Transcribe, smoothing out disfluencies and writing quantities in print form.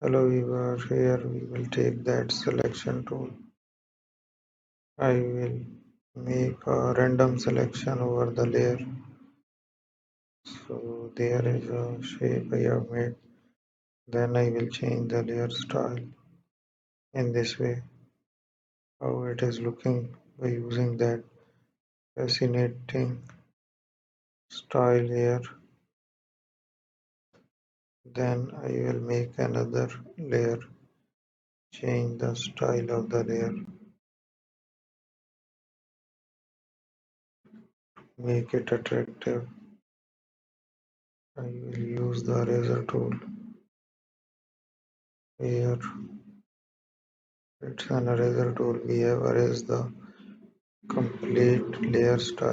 Hello viewer, here we will take that selection tool. I will make a random selection over the layer. So there is a shape I have made. Then I will change the layer style in this way. How it is looking by using that fascinating style here. Then I will make another layer, change the style of the layer, make it attractive. I will use the eraser tool here. It's an eraser tool. We have erased the complete layer style.